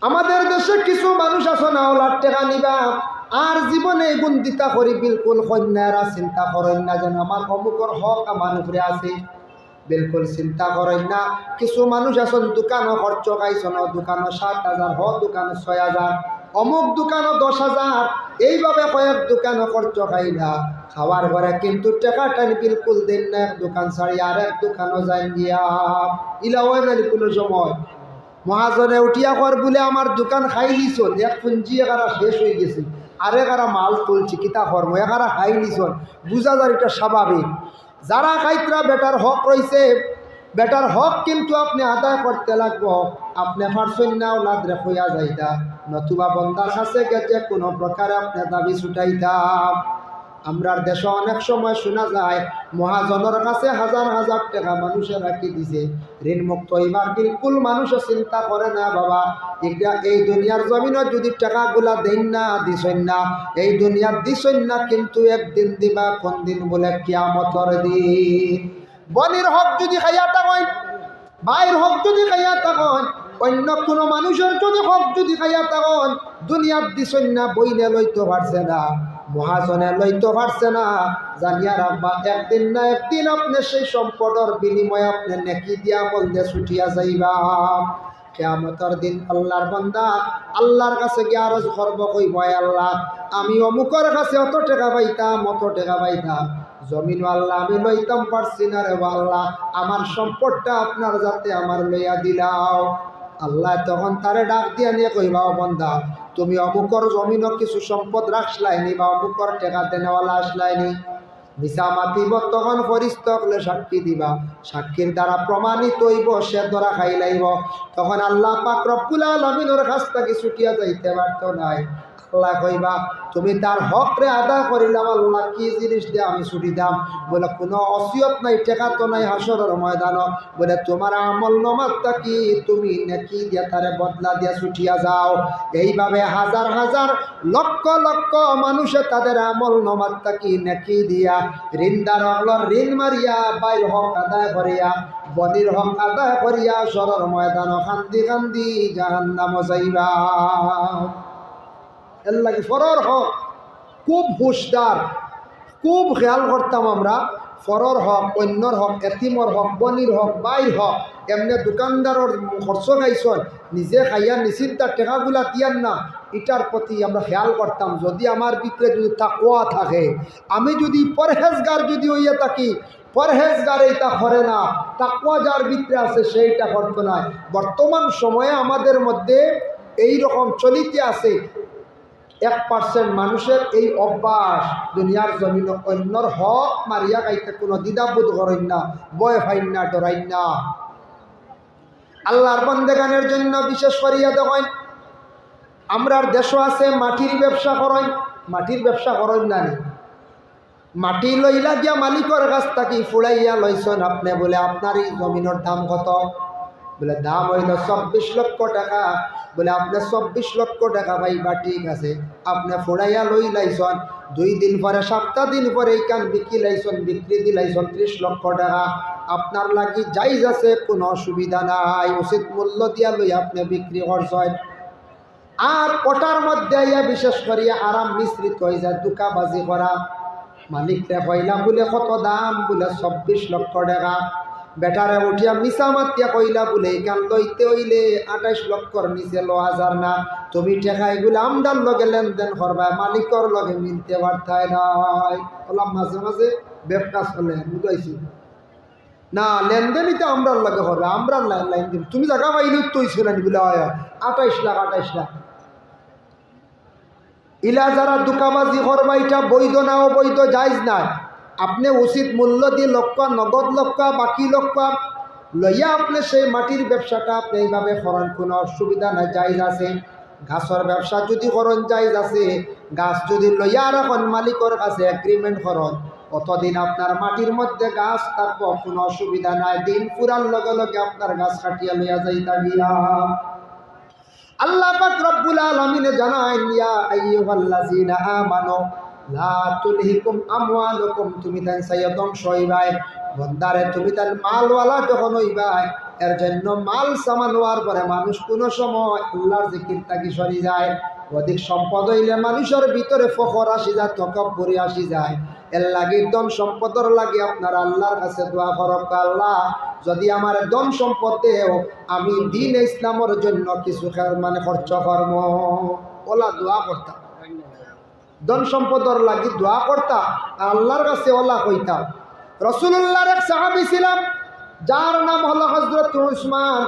আমাদের দেশে কিছু মানুষ আছে না ওলার টাকা নিবা আর জীবনে গুণ দিতা করি বিলকুল কন্যারা চিন্তা করেন না যেন আমার অমুকর হক আমার উপরে আছে, বিলকুল চিন্তা করেন না। কিছু মানুষ আছেন দোকানও খরচ খাইছেন, দোকানও 7,000 হ দোকানও 6,000, অমুক দোকানও 10,000, এইভাবে কয়েক দোকানও খরচ খাই না খাওয়ার ঘরে কিন্তু টাকাটা বিলকুল দেন না, এক দোকান ছাড়ি আর এক দোকানও যাই গিয়া ইলা হয় না কোনো সময়। মহাজনে উঠিয়া কর বলে আমার দোকান খাই লিছন, এক পুঞ্জি একারা শেষ হয়ে গেছে আর একারা মাল তুলছি কিতা কর্ম একারা খাই লিছন, বুঝা যায় এটা স্বাভাবিক। যারা খাইতরা বেটার হক রয়েছে, বেটার হক কিন্তু আপনি আদায় করতে লাগবো। আপনি পারছেন না ওলাদ রেখা যাইতা, নতুবা বন্দার কাছে গেছে কোনো প্রকারে আপনি দাবি ছুটাইতাম। আমরার দেশে অনেক সময় শোনা যায় মহাজনের কাছে হাজার হাজার টাকা মানুষে রাখি দিছে ঋণ মুক্ত হইবার, বিলকুল মানুষ চিন্তা করে না বাবা এটা এই দুনিয়ার জমিনে যদি টাকাগুলা দেন না দিছেন না, এই দুনিয়ার দিছেন না কিন্তু একদিন দিবা, কোন দিন বলে কিয়ামতের দিন। বনির হক যদি খাইয়া থাকেন, ভাইয়ের হক যদি খাইয়া থাকেন, অন্য কোনো মানুষের যদি হক যদি খাইয়া থাকেন, দুনিয়ার দিছেন না বইনে লইতে পারছে না, মহাজনে লইতে পারছে না, জানিয়া রাখবা একদিন না একদিন আপনি সেই সম্পদের বিনিময়ে আপনি নেকি দিয়া বলতে ছুটিয়া যাইবা। কিয়ামতের দিন আল্লাহর বান্দা আল্লাহর কাছে গিয়ে আরজ করব, কইব আল্লাহ আমি অমুকের কাছে অত টাকা পাইতাম অত টাকা পাইতাম, জমিন আল্লাহ আমি লইতাম পারছি না রে আল্লাহ, আমার সম্পদটা আপনার যাতে আমার লইয়া দিলাও। আল্লাহ তখন তারে ডাক দিয়া নিয়ে কইবা, ও বান্দা তুমি অমুকর জমিনও কিছু সম্পদ রাখলাইনি বা অমুকর টাকা দেনেওয়ালা আসলাইনি, মিছা মাতিব তখন ফরিস্ত হলে সাক্ষী দিবা, সাক্ষীর দ্বারা প্রমাণিত হইব সে ধরা খাই লাইব। তখন আল্লাহ পাক রব্বুল আলামিনের কাছ থেকে ছুটিয়া যাইতে পারত নাই। আল্লাহ কইবা তুমি তার হক রে আদায় করিলাম, আল্লাহ কি জিনিস দিয়ে আমি ছুটি দাম, বলে কোনো অসিয়ত নাই টাকা তো নাই হাসরের ময়দান, বলে তোমার আমল নমাজটা কি তুমি নেকি দিয়া তারে বদলা দিয়া ছুটিয়া যাও। এইভাবে হাজার হাজার লক্ষ লক্ষ মানুষে তাদের আমল নমাজটা কি নেকি দিয়া ঋণদার হকলর ঋণ মারিয়া বাইর হক আদায় করিয়া বনির হক আদায় করিয়া সরর ময়দান কান্দি কান্দি জাহান্নাম যাইবা। এর লাগে ফরর হক খুব হুঁশদার, খুব খেয়াল করতাম আমরা। ফরর হক, অন্যর হক, এতিমর হক, বনির হক, বাইর হক, এমনি দোকানদারের খরচ খাইছন নিজে খাইয়া নিশ্চিত টেকাগুলা দিয়ান না, এটার প্রতি আমরা খেয়াল করতাম। যদি আমার ভিতরে যদি তাকওয়া থাকে, আমি যদি পরহেজগার যদি হইয়া থাকি, পরহেজগার এইটা করে না, তাকওয়া যার ভিতরে আছে সেইটা করতো না। বর্তমান সময়ে আমাদের মধ্যে এই রকম চলিতে আছে 1% মানুষের এই অভ্যাস, দুনিয়ার জমিন অন্যর হক মারিয়া খাইতে কোনো দ্বিধাবোধ করেন না, ভয় ফাইন না, ডরাইন না। আল্লাহর বন্দেগানের জন্য বিশেষ করিয়া দেখেন আমরার দেশও আছে মাটির ব্যবসা করেন, মাটির ব্যবসা করেন না নি, মাটি লইলা গিয়া মালিকের কাছ থেকে ফুড়াইয়া লইছেন আপনি, বলে আপনার এই জমিনের দাম কত, বলে দাম হইল 24 লক্ষ টাকা, বলে আপনি 24 লক্ষ টাকা পাইবা, ঠিক আছে আপনি ফুড়াইয়া লই লাইছন, 2 দিন পরে 7 দিন পরে এইখান বিক্রি লাইছন, বিক্রি দিলাইছন 30 লক্ষ টাকা, আপনার লাগি জাইজ আছে, কোনো অসুবিধা নাই, উচিত মূল্য দিয়া লই আপনি বিক্রি করছেন। আর ওটার মধ্যে ইয়া বিশেষ করিয়া আরাম মিশ্রিত হয়ে যায় দুকাবাজি করা, মালিকরে কইলা বলে কত দাম, বলে 24 লক্ষ টাকা, বেটারে উঠিয়া মিছা মাতিয়া কইলা বলে এখান লইতে হইলে 28 লক্ষর নিচে 9,000 না, তুমি টেকা এগুলো আমদার লগে লেনদেন করবা, মালিকর লগে মিলতে পারতাই নাই। বললাম মাঝে মাঝে ব্যবসা চলে বুঝাইছি না, লেনদেনই তো আমরার লগে করবে, আমরা লাইন দিব, তুমি জায়গা পাইলে তো ছিল না বলে 28 লাখ 28 লাখ। ইলা যারা দুকাবাজি করবা এটা বৈধ না অবৈধ জায়জ নাই, আপনি উচিত মূল্য দিয়ে লক্ষ নগদ লক্ষ বাকি লক্ষ লইয়া আপনি সেই মাটির ব্যবসাটা আপনি এইভাবে করেন, কোনো অসুবিধা নাই, জায়জ আছে। গাছের ব্যবসা যদি করেন জায়জ আছে, গাছ যদি লইয়া রাখেন মালিকের কাছে এগ্রিমেন্ট করেন, অতদিন আপনার মাটির মধ্যে গাছ থাকবো, কোনো অসুবিধা নাই, দিন পুরার লগে লগে আপনার গাছ কাটিয়া লইয়া যাইতা গিয়া। আল্লাহ পাক রব্বুল আলামিন জানায় ইয়া আইয়ুহাল্লাযীনা আমানু লা তুলহিকুম আমওয়ালুকুম, তুমি তান সাইয়দম হইবাই বন্দারে, তুমি তার মালওয়ালা যখন হইবাই এর জন্য মাল সামান হওয়ার পরে মানুষ কোনো সময় আল্লাহর জিকির থাকি সরি যায়। অধিক সম্পদ হইলে মানুষের ভিতরে ফখর আসি যায়, তকব্বুরি আসি যায়। এর লাগে ধন সম্পদর লাগে আপনার আল্লাহর কাছে দোয়া করক, আল্লাহ যদি আমার ধন সম্পদ দেও আমি দিন ইসলামের জন্য কিছু মানে খরচ কর্ম ওলা দোয়া করতাম। ধন সম্পদর লাগি দোয়া করতাম, আল্লাহর কাছে ওলা কইতাম। রাসূলুল্লাহর এক সাহাবী ছিলাম যার নাম হলো হযরত উসমান।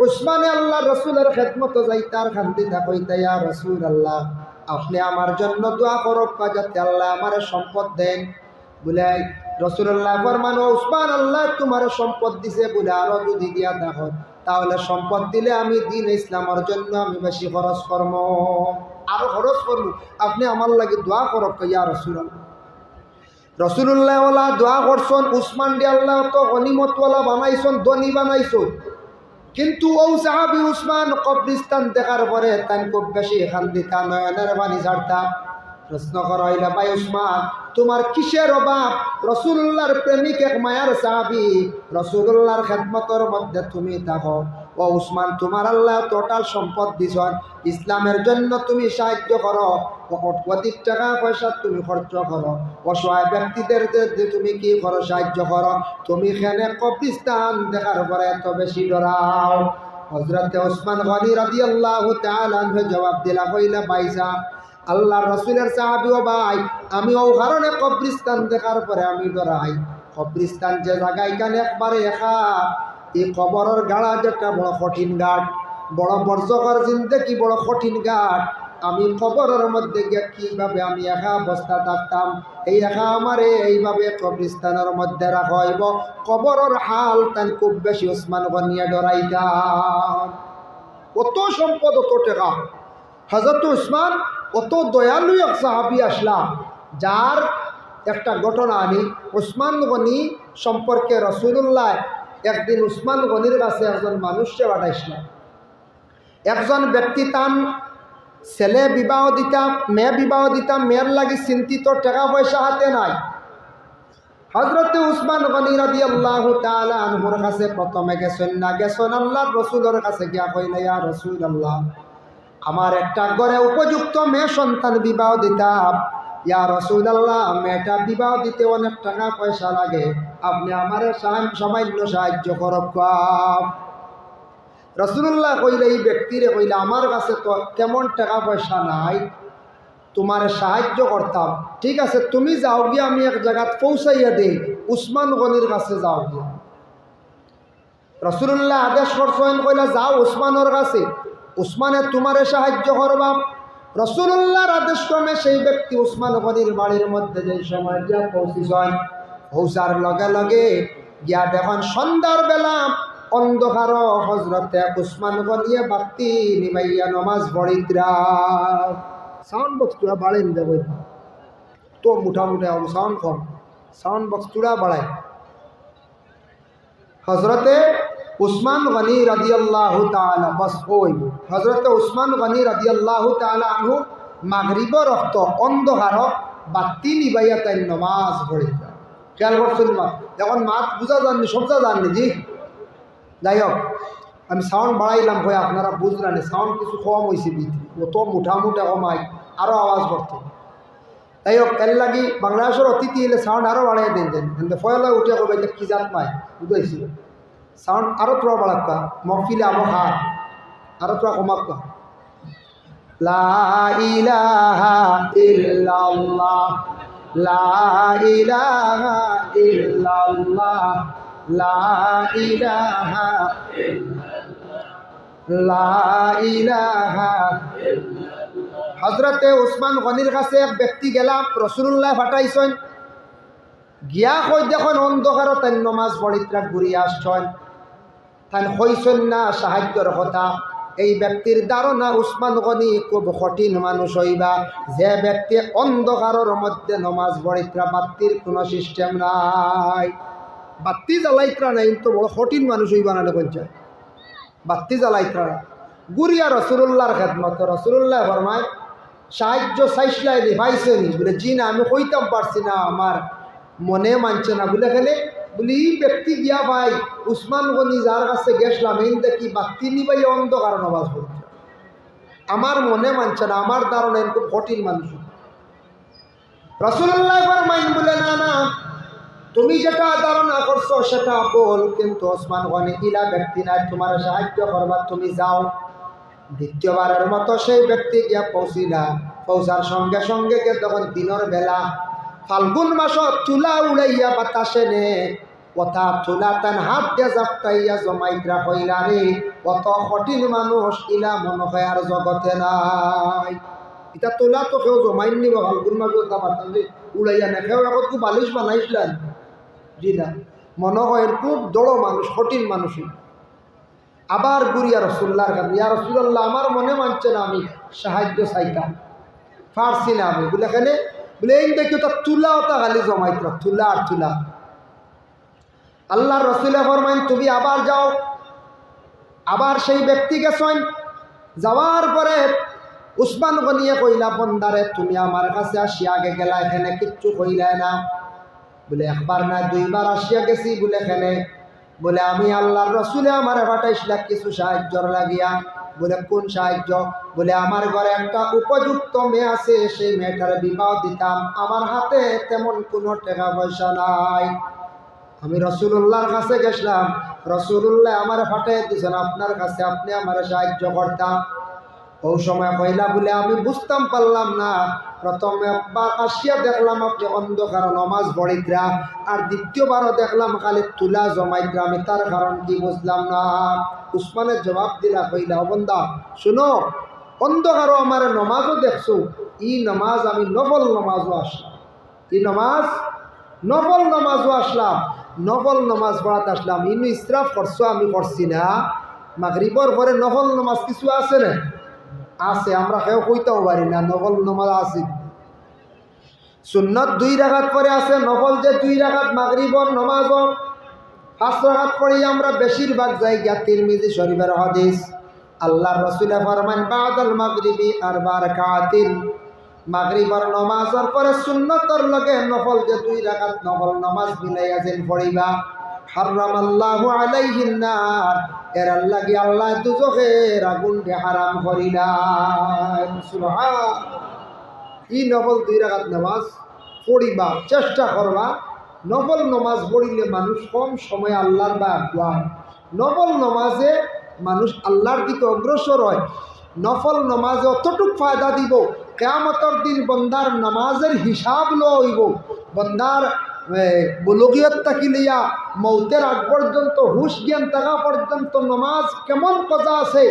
উসমানে আল্লাহ রসুলের খেদমত যাইতার খান্দিতা কইতা, ইয়া রাসূলুল্লাহ আপনি আমার জন্য দোয়া করক যাতে আল্লাহ আমার সম্পদ দেন। বলে রাসূলুল্লাহ ফরমান, উসমান আল্লাহ তোমার সম্পদ দিছে বলে আরো যদি দিয়া দেখো তাহলে সম্পদ দিলে আমি দিন ইসলামের জন্য আমি বেশি খরচ করব, আরো খরচ করব, আপনি আমার লাগে দোয়া করক ইয়া রাসূলুল্লাহ। রাসূলুল্লাহ ওলা দোয়া করছেন, উসমান দিয়ে আল্লাহ তো গনিমতওয়ালা বানাইছেন, ধনী বানাইছেন। কিন্তু ও সাহাবী উসমান কবরিস্তান দেখার পরে তাই খুব বেশি খান্দিতা, নয়নের পানি ছাড়তা। প্রশ্ন করা হইলা, ভাই উসমান তোমার কিসের অভাব? রাসূলুল্লাহর প্রেমিক এক মায়ার সাহাবী, রাসূলুল্লাহর খেদমতের মধ্যে তুমি থাকো। ও উসমান তোমার আল্লাহ টোটাল সম্পদ দিছেন, ইসলামের জন্য তুমি সাহায্য করো, অধিক টাকা পয়সা তুমি খরচ করো, অসহায় ব্যক্তিদের তুমি কি করো সাহায্য করো, তুমি এখানে কবরিস্তান দেখার পরে এত বেশি ডরাও। হযরত উসমান গনি রাদিয়াল্লাহু তাআলা আনহু জবাব দিলা, কইলা ভাইসা আল্লাহর রাসূলের সাহাবী, ও ভাই আমি ও কারণে কবরিস্তান দেখার পরে আমি ডরাই। কবরিস্তান যে জায়গা এখানে একবারে একা, এই কবরের গাড়া যেটা বড় কঠিন ঘাট, বড় বর্জকর জিন্দেগি বড় কঠিন ঘাট। আমি কবরের মধ্যে গিয়ে কীভাবে আমি একা অবস্থা থাকতাম, এই একা আমারে এইভাবে কবরিস্তানের মধ্যে রাখা হইব, কবরের হাল তাই খুব বেশি উসমান গনিয়ে ডরাইতাম। কত সম্পদ, অত টাকা। হযরত উসমান অত দয়ালু এক সাহাবী আসলাম, যার একটা ঘটনা আনি। উসমান গনি সম্পর্কে রাসূলুল্লাহ একদিন উসমান গনির কাছে একজন মানুষকে পাঠাইছিলেন। একজন ব্যক্তি তান ছেলে বিবাহ দিতাম, মেয়ে বিবাহ দিতাম, মেয়ের লাগি চিন্তিত, টাকা পয়সা হাতে নাই। হযরত উসমান গনি রাদিয়াল্লাহু তাআলা আনহুর কাছে প্রথমে গেছেন না, গেছেন আল্লাহর রাসূলের কাছে গিয়া কইলেন, ইয়া রাসূলুল্লাহ আমার একটা ঘরে উপযুক্ত মেয়ে সন্তান বিবাহ দিতাম, ইয়া রাসূলুল্লাহ মেয়েটা বিবাহ দিতে অনেক টাকা পয়সা লাগে, আপনি আমার সামান্য সাহায্য করক। রাসূলুল্লাহ কইলে, এই ব্যক্তিরে কইলে আমার কাছে তো তেমন টাকা পয়সা নাই, তোমার সাহায্য করতাম, ঠিক আছে তুমি যাও গিয়ে আমি এক জায়গায় পৌঁছাইয়া দেই, উসমান গনির কাছে যাও গিয়া। রাসূলুল্লাহ আদেশ করছেন, কইলা যাও উসমানের কাছে, উসমানে তোমারে সাহায্য করবা। রাসূলুল্লাহর আদেশ ক্রমে সেই ব্যক্তি উসমান গনির বাড়ির মধ্যে যে সময় গিয়া পৌঁছিছেন, পৌঁছার লগে লগে গিয়া দেখেন সন্ধ্যার বেলা অন্ধকার, হযরতে উসমান গনিয়ে বাতি নিবাইয়া নমাজ পড়িত্রা। সাউন্ড বক্স তোরা বাড়েন দেব তো মোটামুটি সাউন্ড কম, সাউন্ড বক্স তোরা বাড়ায়। হযরতে উসমান গনি রাদিয়াল্লাহু তাআলা বস ওই হযরতে উসমান গনি রাদিয়াল্লাহু তাআলা আনহু মাগরিবের রক্ত অন্ধকার বাতি নিবাইয়া তাই নমাজ পড়িত্রা। খেয়াল করছেন মা, যখন মাত বুঝা যাননি, সবজা জাননি জি। যাই হোক আমি সাউন্ড বাড়াইলাম ভাই, আপনারা বুঝলেন সাউন্ড কিছু কম হয়েছে, অত মোটামুটি কমাই আরও আওয়াজ করতো। যাই হোক এর লাগি বাংলাদেশের অতিথি এলে সাউন্ড আরও বাড়াই দেন দেন, কিন্তু ফয়লা উঠিয়া করবে এটা কি জাত পায় বুঝাইছিল, সাউন্ড আরও তোরা বাড়াক্কা, মহফিলে আবহার আরও তোরা কমাক্কা। লা ইলাহা ইল্লাল্লাহ, লা ইলাহা ইল্লাল্লাহ, লা ইলাহা লা ইলাহা। হযরতে উসমান গনির কাছে এক ব্যক্তি গেলাম, রাসূলুল্লাহ পাঠাইছেন, গিয়া কই দেখুন অন্ধকার তাই নমাজ পড়িত্রা ঘুরিয়া আসছেন, তাই কইছেন না সাহায্যের কথা। এই ব্যক্তির ধারণা উসমান গনি খুব কঠিন মানুষ হইবা, যে ব্যক্তি অন্ধকারের মধ্যে নমাজ পড়িত্রা, বাতির কোনো সিস্টেম নাই, বাতি জ্বালাইত্রা নাই, তো বড় কঠিন মানুষ হইবা না কইছে, বাতি জ্বালাইত্রা না। গুরিয়া রাসূলুল্লাহর খেদমত, রাসূলুল্লাহ ফরমায় সাহায্য চাইছিলাই নি, পাইছে নি? বলে জি না, আমি কইতাম পারছি না, আমার মনে মানছে না বলে খেলে বলি এই ব্যক্তি গিয়া ভাই উসমান গনি যার কাছে গেছিলাম এই দেখি বা তিনি ভাই অন্ধকার নামাজ পড়ছে। আমার মনে মানছে না, আমার ধারণা এরকম কঠিন মানুষ। রাসূলুল্লাহ ফরমাইন বলে না না, তুমি যেটা ধারণা করছো সেটা বল, কিন্তু ওসমান গনি ইলা ব্যক্তি নাই তোমার সাহায্য করবার, তুমি যাও। দ্বিতীয়বারের মতো সেই ব্যক্তি গিয়া পৌঁছিলা। পৌঁছার সঙ্গে সঙ্গে গে তখন দিনের বেলা ফাল্গুন মাসত চুলা উড়াইয়া বাতাসে নে কথা চুলা তান হাত দিয়ে জাপটাইয়া জমাইরা কইলা রে কত কঠিন মানুষ ইলা মনে হয় আর জগতে নাই। এটা তোলা তো কেউ জমাই নিব ফাল্গুন মাসত বাতাস উড়াইয়া না, কেউ এখন খুব বালিশ বানাইছিলেন জি না, মনে হয় খুব দড় মানুষ, কঠিন মানুষই। আবার গুরিয়া রসুল্লাহর কাছে, ইয়া রসুল্লাহ আমার মনে মানছে না, আমি সাহায্য চাইতাম, পারছি না আমি। বলে এখানে বলে এই দেখি তো তুলা ওটা খালি জমাইত তুলা আর তুলা। আল্লাহ রসুল্লাহ ফরমাইন তুমি আবার যাও। আবার সেই ব্যক্তি গেছেন, যাওয়ার পরে উসমান গনিয়ে কইলা বন্দারে তুমি আমার কাছে আসিয়া আগে গেলা, এখানে কিচ্ছু কইলা না। বলে একবার না দুইবার আসিয়া গেছি। বলে এখানে বলে আমি আল্লাহর রসুলে আমার পাঠাইছিলাম কিছু সাহায্যর লাগিয়া। বলে কোন সাহায্য? বলে আমার ঘরে একটা উপযুক্ত মেয়ে আছে, সেই মেয়েটার বিবাহ দিতাম, আমার হাতে তেমন কোনো টাকা পয়সা নাই। আমি রসুল্লাহর কাছে গেছিলাম, রসুল্লাহ আমার পাঠাই দিয়েছেন আপনার কাছে, আপনি আমার সাহায্য করতাম। ওই সময় কইলা বলে আমি বুঝতাম পারলাম না, প্রথমে একবার আসিয়া দেখলাম আপনি অন্ধকার নমাজ পড়িদ্রা, আর দ্বিতীয়বারও দেখলাম খালি তুলা জমাইদ্রা, আমি তার কারণ কি বুঝলাম না। উসমানের জবাব দিলা কইলা বন্দা শুনো, অন্ধকারও আমার নমাজও দেখছো, ই নমাজ আমি নফল নমাজও আসলাম, ই নমাজ নফল নমাজও আসলাম, নফল নমাজ পড়াতে আসলাম। ইনু ইসরাফ করছো আমি করছি না। মাগরিবর পরে নফল নমাজ কিছু আছে না? আছে, আমরা কেউ কইতেও পারি না নফল নমাজ আছে। সুন্নত 2 রাকাত পরে আছে, নফল যে 2 রাকাত মাগরিবর নমাজ 5 রাকাত পড়ি আমরা বেশিরভাগ জায়গা। তিরমিজি শরীফের হাদিস, আল্লাহর রাসূল ফরমান বাদাল মাগরিবি 4 রাকাতিন, মাগরিবর নমাজের পরে সুন্নতর লগে নফল যে 2 রাকাত নফল নমাজ মিলাইয়া যেন পড়িবা, হারামাল্লাহু আলাইহিন নার, এর লাগি আল্লাহ দুজখের আগুনকে হারাম করিলেন। সুবহান। ই নফল 2 রাকাত নামাজ পড়িবা, চেষ্টা করবা। নফল নামাজ পড়িলে মানুষ কম সময় আল্লাহর বা দোয়া, নফল নামাজে মানুষ আল্লাহর দিকে অগ্রসর হয়। নফল নামাজে অতটুক ফায়দা দিব, কিয়ামতের দিন বন্দার নামাজের হিসাব লইব। বন্দার বলগিয়ত তাকিলিয়া মৌতের আগ পর্যন্ত, হুশ জ্ঞান থাকা পর্যন্ত নামাজ কেমন কজা আছে,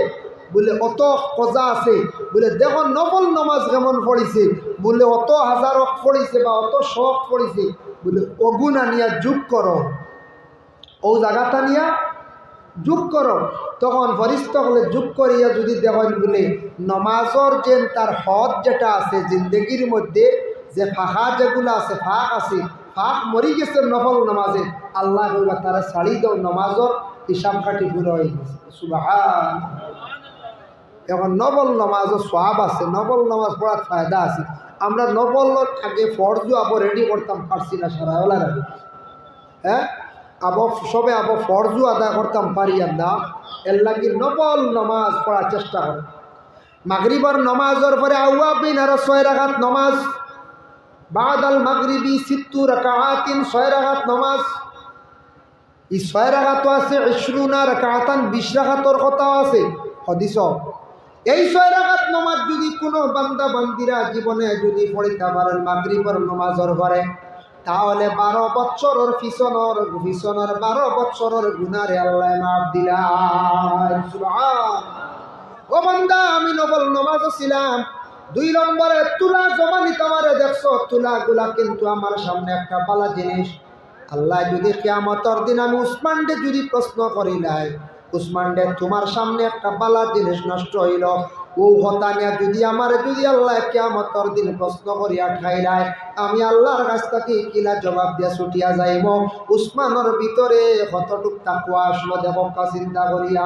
বলে অত কজা আছে। বলে দেখো নফল নামাজ কেমন পড়িছে, বলে অত হাজার পড়িছে বা অত শখ পড়িছে, বলে অগুণ আনিয়া যোগ করো, ও জায়গাটা নিয়া যোগ করো। তখন ফরিস্তা হলে যোগ করিয়া যদি দেখেন বলে নমাজর যে তার হদ যেটা আছে জিন্দগির মধ্যে, যে ফাঁকা যেগুলো আছে, ফাঁক আছে, ফাঁক মরি গেছে নফল নামাজে, আল্লাহ কইবা তারা ছাড়ি দাও, নমাজর হিসাব কাটি পুরো হয়ে গেছে। সুবহান। এখন নফল নামাজও সওয়াব আছে, নফল নামাজ পড়ার ফায়দা আছে। আমরা নফল আগে ফরজও আবার রেডি করতাম পারছি না সারা ওলা রাখি, হ্যাঁ আবার সবে আবার ফরজও আদায় করতাম পারি না, এর লাগি নফল নামাজ পড়ার চেষ্টা করে। মাগরিবর নামাজের পরে আউয়াবিন আর 6 রাকাত নামাজ, বাদাল মাগরিবি 6 রাকাতিন 6 রাকাত নামাজ। এই 6 রাকাতও আছে 20 রাকাতান 20 রাকাতর কথা আছে হাদিস। এই 6 রাকাত নামাজ যদি কোনো বান্দা বান্দিরা জীবনে যদি পড়িতে পারেন মাগরিবর নামাজের পরে, তাহলে 12 বছরের পিছনের 12 বছরের গুনারে আল্লাহ মাফ দিলেন। সুবহান। ও বান্দা আমি নফল নামাজও ছিলাম, 2 নম্বরে তুলা জমানি তোমারে দেখছো, তুলাগুলা কিন্তু আমার সামনে একটা বালা জিনিস। আল্লাহ যদি কিয়ামতের দিন আমি উসমানকে যদি প্রশ্ন করি নাই, উসমানকে তোমার সামনে একটা বালা জিনিস নষ্ট হইল, ও হতা নিয়া যদি আমার যদি আল্লাহ কিয়ামতের দিন প্রশ্ন করিয়া ঠাইলায়, আমি আল্লাহর কাছ থেকে কিলা জবাব দিয়া ছুটিয়া যাইব। উসমানের ভিতরে কতটুক তাকওয়া আসলো দেখো, চিন্তা করিয়া।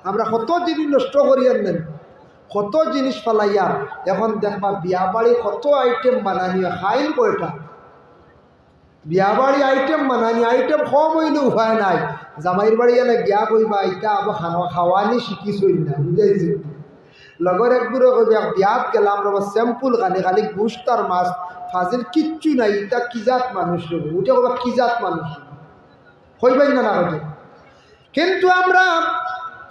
আমরা কত জিনিস নষ্ট করিয়া নেন, কত জিনিস ফালাইয়া। এখন দেখবা বিয়া বাড়ি কত আইটেম বানানিয়া, খাইল কয়টা বিয়া বাড়ি আইটেম বানানি আইটেম কম হইলে উপায় নাই জামাইর বাড়ি এলে গিয়া কইবা ইটা আবার খাওয়ানি শিখিছই না বুঝাইছি লগর একগুলো কইবা বিয়াত গেলাম রব স্যাম্পুল খালি খালি গুস্ত আর মাছ ফাজিল কিচ্ছু নাই এটা কি জাত মানুষ উঠে কইবা কি জাত মানুষ হইবেন না না হইবে কিন্তু আমরা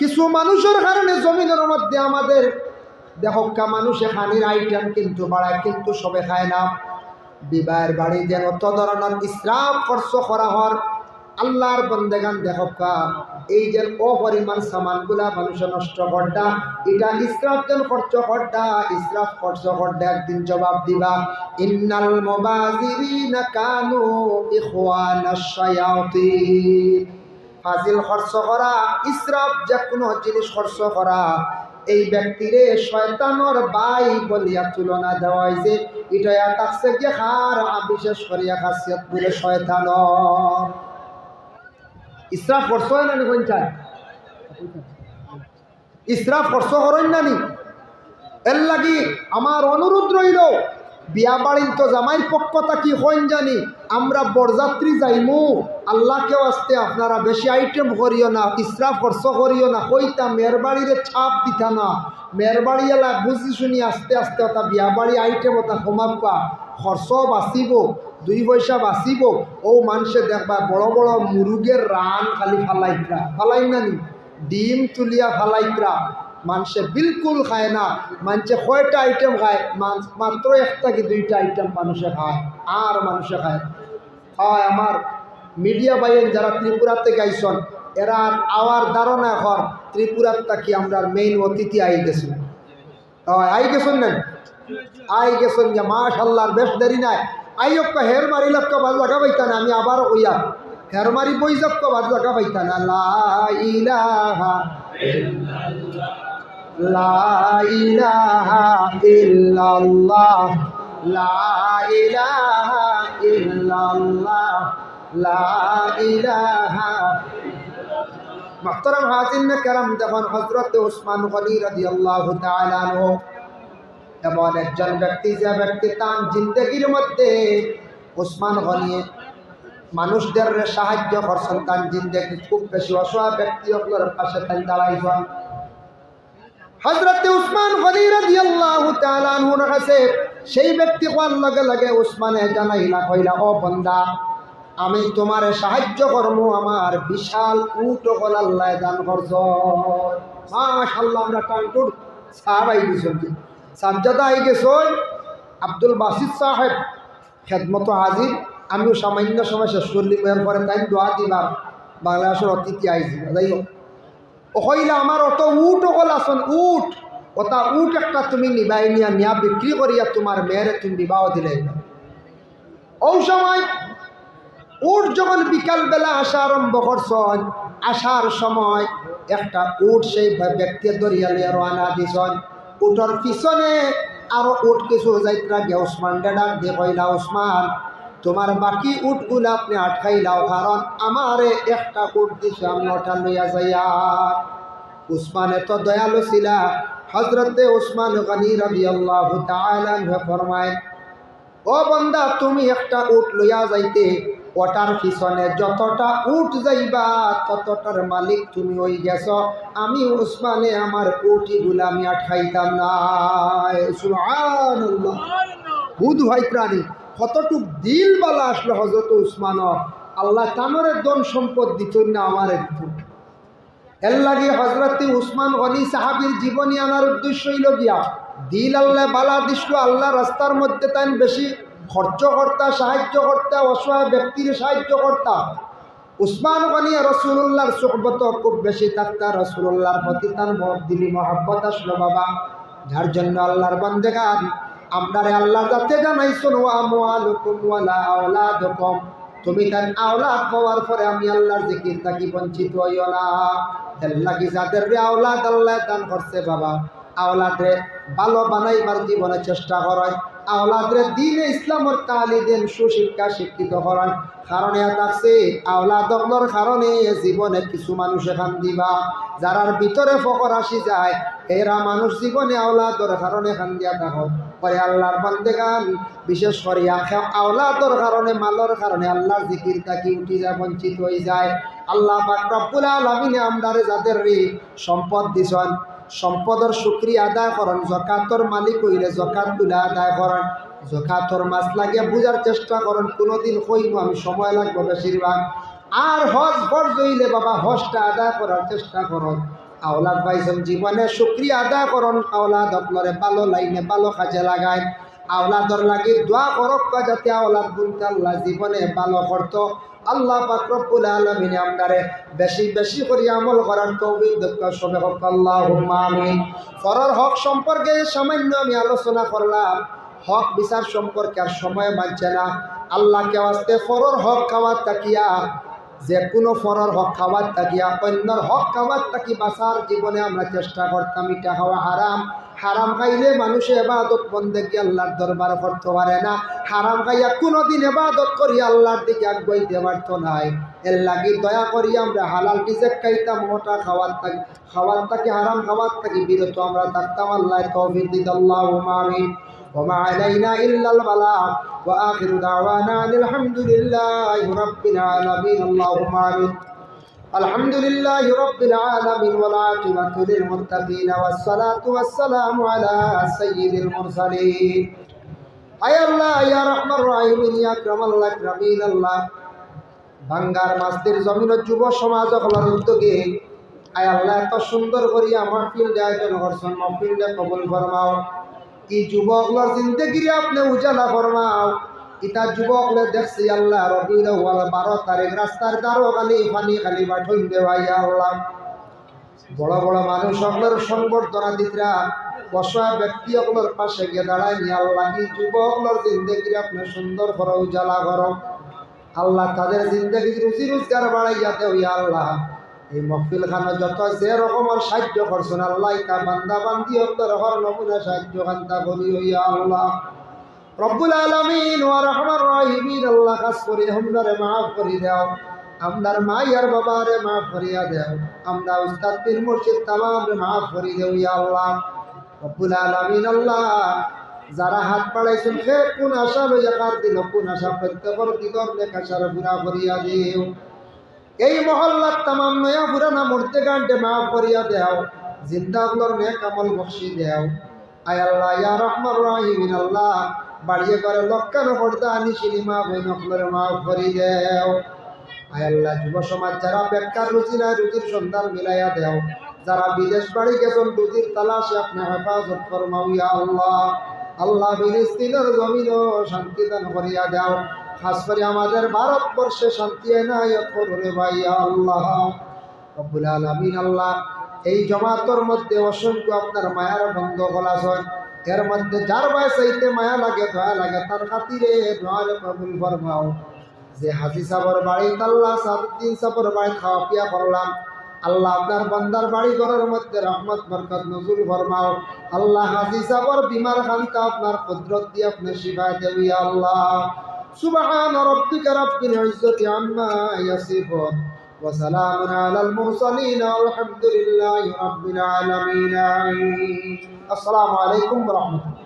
কিছু মানুষের কারণে জমিনের মধ্যে আমাদের দেখকা মানুষে খানির আইটেম কিন্তু বাড়ায় কিন্তু সবে খায় না বিবাহের বাড়ি যেন অত ধরনের ইসরাফ খরচ করা হর আল্লাহর বন্দেগান দেখকা এই যে অপরিমাণ সামানগুলা মানুষের নষ্ট করটা এটা ইসরাফ যেন খরচ করটা ইসরাফ খরচ করটা একদিন জবাব দিবা ইন্নাল মুবাযিরিনা কানু ইখওয়ানাশ শায়াতিন ফাজিল খরচ করা ইসরাফ যে কোনো জিনিস খরচ করা এই ব্যক্তিরে শয়তানোর ভাই বলিয়া তুলনা দেওয়া হয়েছে এটা তাকছে যে হার বিশেষ করিয়া খাসিয়ত বলে শয়তানোর ইসরাফ খরচ হয় না কোন চাই ইসরাফ খরচ করেন না নি এর লাগি আমার অনুরোধ রইল বিয়া বাড়ির তো জামাইর পক্ষতা কি হইন জানি আমরা বরযাত্রী যাইমু আল্লাহকেও আসতে আপনারা বেশি আইটেম করিও না ইসরাফ খরচ করিও না কইতা মেয়ের বাড়িরে ছাপ দিতা না মেয়ের বাড়ি এলা বুঝি শুনি আস্তে আস্তে ওটা বিয়া বাড়ি আইটেম ওটা কমাবা খরচ বাঁচিব 2 পয়সা বাঁচিব ও মানুষে দেখবা বড় বড় মুরুগের রান খালি ফালাইতরা ফালাই না নি ডিম তুলিয়া ফালাইতরা মানুষে বিলকুল খায় না মানুষে কয়টা আইটেম খায় মাত্র একটা কি 2টা আইটেম মানুষে খায় আর মানুষে খায় হয় আমার মিডিয়া বাইন যারা ত্রিপুরা থেকে আইসন এরা আওয়ার ধারণা এখন ত্রিপুরার থাকি আমরা মেইন অতিথি আই গেছি আই গেছেন না আই গেছেন যে মাশাআল্লাহর বেশ দেরি নাই আইয়ক্কা হের মারি লক্কা বাজ লাগা পাইতা না আমি আবারও কইয়া হের মারি বই যাক্কা বাজ লাগা পাইতা না লা ইলাহা ইল্লাল্লাহ লা ইলাহা ইল্লাল্লাহ লা ইলাহা ইল্লাল্লাহ লা ইলাহা মুহতারাম হাজিরিন کرام যখন হযরত ওসমান গনি রাদিয়াল্লাহু তাআলা আনহু এমন একজন ব্যক্তি যে ব্যক্তি তার জিন্দগির মধ্যে ওসমান গনি মানুষদের সাহায্য করছেন তার জিন্দগি খুব বেশি অসহায় ব্যক্তিগুলোর পাশে তাই দাঁড়াইছেন হযরত ওসমান গনি রাদিয়াল্লাহু তাআলা আনহুর কাছে সেই ব্যক্তি কোন লগে লগে ওসমানে জানাইলা কইলা ও বান্দা আমি তোমারে সাহায্য করব আমার বিশাল উট হল আল্লাহ দান করছো মাশাআল্লাহ আমরা টানটুর সাহাবাই দিছেন সাজ্জাদা আই গেছন আব্দুল বাসিত সাহেব খেদমত হাজির আমিও সামান্য সময় শেষ করলি পরে তাই দোয়া দিবার বাংলাদেশের অতিথি আইছি যাই হোক ও কইলা আমার অত উট হল আসন উট ওটা উট একটা তুমি নিবাই নিয়া নিয়া বিক্রি করিয়া তোমার মেয়েরে তুমি বিবাহ দিলে ওই সময় উট যখন বিকালবেলা আসা আরম্ভ করছেন আসার সময় একটা উট সেই ব্যক্তি দরিয়ালে রওনা দিছেন উটর পিছনে আরো উট কিছু যাইত্রা গে ওসমান ডাক দিয়ে কইলা ওসমান তোমার বাকি উটগুলো আপনি আটকাইলাও কারণ আমারে একটা উট দিছে আমি ওটা লইয়া যাইয়া উসমানে তো দয়ালু ছিলা হযরতে ওসমান গনি রাদিয়াল্লাহু তাআলা আনহু ফরমায় ও বান্দা তুমি একটা উট লইয়া যাইতে ওটার পিছনে যতটা উট যাইবা ততটার মালিক তুমি হই গেছ আমি ওসমানে আমার উটগুলো আমি আটকাইতাম না সুবহানাল্লাহ বুধ ভাই প্রাণী কতটুক দিলবালা আসলো হযরত ওসমানের আল্লাহ তানরে ধন সম্পদ দিত না আমারে দিত এর লাগে হযরতে ওসমান গনি সাহাবীর জীবনী আনার উদ্দেশ্য হইল গিয়া দিল আল্লাহ বালা দিশলো আল্লাহ রাস্তার মধ্যে তাই বেশি খরচ করতা সাহায্য করতা অসহায় ব্যক্তির সাহায্য করতা ওসমান গনি রাসূলুল্লাহর সুহবত খুব বেশি থাকতা রাসূলুল্লাহর প্রতি তার দিলি মহব্বত আসলো বাবা যার জন্য আল্লাহর বান্দেগান আপনারে আল্লাহ যাতে জানাইছেন ওয়া আমওয়ালুকুম ওয়ালা আওলাদুকুম তুমি তার আওলাদ পাওয়ার পরে আমি আল্লাহর জিকির থাকি বঞ্চিত হইও না এর লাগি যাদের আওলাদ আল্লাহ দান করছে বাবা আওলাদরে ভালো বানাইবার জীবনে চেষ্টা করেন আওলাদরে দ্বীনে ইসলামের তালিম সুশিক্ষা শিক্ষিত করেন কারণ এটা আছে আওলাদগুলোর কারণে জীবনে কিছু মানুষ এখান দিবা যারার ভিতরে ফকর আসি যায় এরা মানুষ জীবনে আওলাদর কারণে খান্দিয়া থাকো পরে আল্লাহর বান্দেগান বিশেষ করে আওলাদর কারণে মালর কারণে আল্লাহর জিকির তাকি উঠি যায় বঞ্চিত হয়ে যায়। আল্লাহ পাক রব্বুল আলামিন আমদারে যাদের সম্পদ দিছেন সম্পদের শুকরিয়া আদায় করেন। যাকাতর মালিক হইলে যাকাত তুলে আদায় করেন। যাকাতর মাস লাগিয়ে বুঝার চেষ্টা করেন। কোনোদিন কইব আমি সময় লাগবে বেশিরভাগ। আর হজ ফরজ হইলে বাবা হজটা আদায় করার চেষ্টা করুন। আওলাদ পাইছেন জীবনে শুকরিয়া আদায় করুন। আওলাদ আপনারে ভালো লাইনে ভালো কাজে লাগায়। আওলাদর লাগি দোয়া করক যাতে আওলাদ বলতে আল্লাহ জীবনে ভালো করত। আল্লাহ পাক রব্বুল আলামিন আমদারে বেশি বেশি করে আমল করার তৌফিক দান সবে হোক আল্লাহুম্মা আমিন। ফরর হক সম্পর্কে সামান্য আমি আলোচনা করলাম। হক বিচার সম্পর্কে আর সময় বাঁচছে না। আল্লাহকে ওয়াস্তে ফরর হক খাওয়ার তাকিয়া যে কোনো ফরর হক খাওয়ার তাকিয়া অন্যর হক খাওয়ার তাকি বাঁচার জীবনে আমরা চেষ্টা করতাম। এটা খাওয়া হারাম। হারাম খাইলে মানুষে এবাদত বন্দেগি আল্লাহর দরবার করতে পারে না। হারাম খাইয়া কোনোদিন এবাদত করি আল্লাহর দিকে আগাইতে পারত নাই। এর লাগি দয়া করি আমরা হালাল রিজিক খাইতাম মোটা খাওয়ার থাকি হারাম খাওয়ার থাকি বিরত আমরা থাকতাম। আল্লাহ তৌফিক দিন। আল্লাহুম্মা আমিন। وما علينا إلا البلاغ وآخر دعوانا الحمد لله رب العالمين. اللهم آمين. الحمد لله رب العالمين والعاقبة للمتقين والصلاة والسلام على سيد المرسلين. أي الله يا رحمن الرحيم يا أكرم الأكرمين. الله বাঙ্গার মাসদের জমিনের যুব সমাজ হলার উদ্যোগে আয় আল্লাহ এত সুন্দর করিয়া মাহফিল আয়োজন করছেন। মাহফিলটা কবুল ফরমাও। এই যুবকগুলোর জিন্দেগিরে আপনি উজালা ফরমাও। ইতা যুবকলে দেখছি আল্লাহ রবিউল আউয়াল 12 তারিখ রাস্তার দ্বারও খালি পানি খালি বাঠন দেওয়াই আল্লাহ। বড় বড় মানুষ সকলের সংবর্ধনা দিতরা অসহায় ব্যক্তি সকলের পাশে গিয়ে দাঁড়ায় নি আল্লাহ। এই যুবকগুলোর জিন্দেগিরে আপনি সুন্দর করো উজালা করো আল্লাহ। তাদের জিন্দেগি রুজি রোজগার বাড়াইয়া দেও ইয়া আল্লাহ। এই মহফিল খানা যত যে রকমের সাহায্য করছেন আল্লাহ তা বান্দা বান্দি অন্তর হর নমুনা সাহায্য খান্তা করি ইয়া আল্লাহ রব্বুল আলামিন ওয়া রহমান রহিমিন। আল্লাহ খাস করে আমরারে মাফ করে দাও। আমরার মায়ের বাবারে মাফ করিয়া দাও। আমরা উস্তাদ পীর মুর্শিদ তামামরে মাফ করে দেও ইয়া আল্লাহ রব্বুল আলামিন। আল্লাহ যারা হাত বাড়াইছেন সে কোন আশা লইয়া কার দিল কোন আশা প্রত্যেকর দিগর লেখা সারা পুরা করিয়া দেও। এই মহল্লার তামাম নয়া পুরানা মূর্তি গানটে মাফ করিয়া দেও। জিন্দাগুলোর নেক আমল বখশি দেও। আয় আল্লাহ ইয়া রহমান রহিমিন। আল্লাহ বাড়িয়ে করে লক্কানো পর্দা নিশিনি মা বইনকলের মাফ করি দেও। আয় আল্লাহ যুব সমাজ যারা বেকার রুজি নাই রুজির সন্ধান মিলাইয়া দেও। যারা বিদেশ বাড়ি গেছেন রুজির তালাশে আপনি হেফাজত ফরমাও ইয়া আল্লাহ। আল্লাহ ফিলিস্তিনের জমিনও শান্তি দান করিয়া দাও। খাস করে আমাদের ভারতবর্ষে শান্তি এনায়েত করুন ভাই আল্লাহ রব্বুল আলামিন। আল্লাহ এই জমাতর মধ্যে অসংখ্য আপনার মায়ার বন্ধ গলাছেন। এর মধ্যে যার বয়স এইতে মায়া লাগে দয়া লাগে তার খাতিরে দোয়ারে কবুল ফরমাও। যে হাজি সাবর বাড়ি আল্লাহ সাবুদ্দিন সাবর বাড়ি খাওয়া পিয়া করলাম আল্লাহ আপনার বান্দার বাড়ি ঘরের মধ্যে রহমত বরকত নজুল ফরমাও। আল্লাহ হাজি সাবর বিমার খানকা আপনার কুদরত দিয়ে আপনি শিফা দেও ইয়া আল্লাহ। সুবহান রাব্বিকা রাব্বিল ইজ্জাতি আম্মা ইয়াসিফুন ওয়া সালামুন আলাল মুরসালিন আলহামদুলিল্লাহি রাব্বিল আলামিন। আসসালামু আলাইকুম ওয়া রাহমাতুল্লাহ।